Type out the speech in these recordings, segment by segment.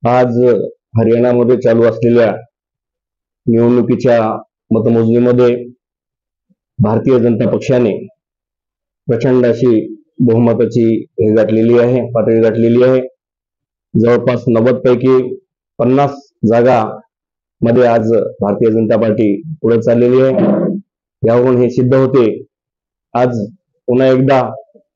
आज हरियाणामध्ये चालू असलेल्या निवडणुकीच्या मतमोजणीमध्ये भारतीय जनता पक्षाने प्रचंड अशी बहुमताची पातळी गाठलेली आहे. जवळपास 90 पैकी 50 जागा मध्ये आज भारतीय जनता पार्टी पुढे चाललेली आहे. यावरून हे सिद्ध होते आज पुन्हा एकदा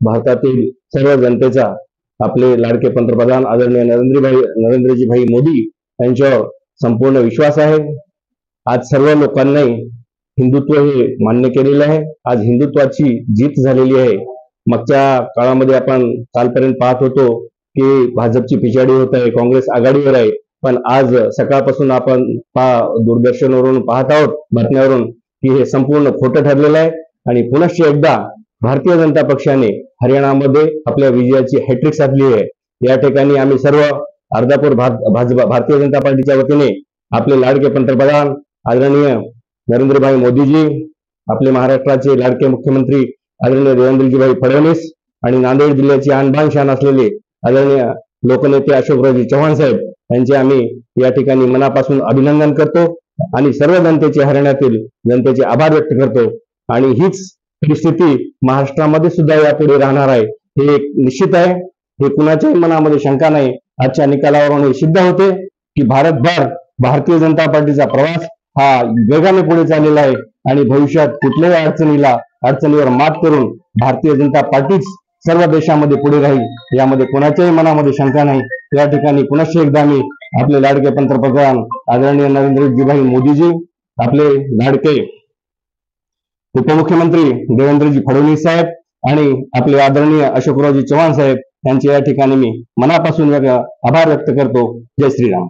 भारतातील सर्व जनतेचा आपले लाडके पंतप्रधान आदरणीय नरेंद्रजी भाई मोदी यांच्यावर संपूर्ण विश्वास आहे. आज सर्व लोकांनी हिंदुत्व हे मान्य केलेले आहे. आज हिंदुत्वाची जीत झालेली आहे. मागच्या काळामध्ये आपण कालपर्यंत पाहत होतो की भाजपची पिछाडी होत आहे, काँग्रेस आघाडीवर आहे. पण आज सकाळपासून आपण दूरदर्शनवरून पाहत आहोत बातम्यावरून की हे संपूर्ण खोटं ठरलेलं आहे. आणि पुनश्च एकदा भारतीय जनता पक्षाने हरियाणामध्ये आपल्या विजयाची हॅट्रिक साधली आहे. या ठिकाणी आम्ही सर्व अर्धापूर भारतीय जनता पार्टीच्या वतीने आपले लाडके पंतप्रधान आदरणीय नरेंद्रभाई मोदीजी, आपले महाराष्ट्राचे लाडके मुख्यमंत्री आदरणीय देवेंद्रजीभाई फडणवीस आणि नांदेड जिल्ह्याची आणबान शान असलेले आदरणीय लोकनेते अशोकरावजी चव्हाण साहेब यांचे आम्ही या ठिकाणी मनापासून अभिनंदन करतो आणि सर्व जनतेचे, हरियाणातील जनतेचे आभार व्यक्त करतो. आणि हीच परिस्थिती महाराष्ट्रामध्ये सुद्धा यापुढे राहणार आहे हे निश्चित आहे. हे कुणाच्याही मनामध्ये शंका नाही. आजच्या निकालावरून हे सिद्ध होते की भारतभर भारतीय जनता पार्टीचा प्रवास हा वेगाने पुढे चाललेला आहे आणि भविष्यात कुठल्याही अडचणीवर मात करून भारतीय जनता पार्टीच सर्व देशामध्ये पुढे राहील यामध्ये कोणाच्याही मनामध्ये शंका नाही. या ठिकाणी पुनश्च एकदा मी आपले लाडके पंतप्रधान आदरणीय नरेंद्रजीभाई मोदीजी, आपले लाडके उपमुख्यमंत्री देवेंद्रजी फडणवीस साहेब आणि आपले आदरणीय अशोकरावजी चव्हाण साहेब यांचे या ठिकाणी मी मनापासून आभार व्यक्त करतो. जय श्रीराम.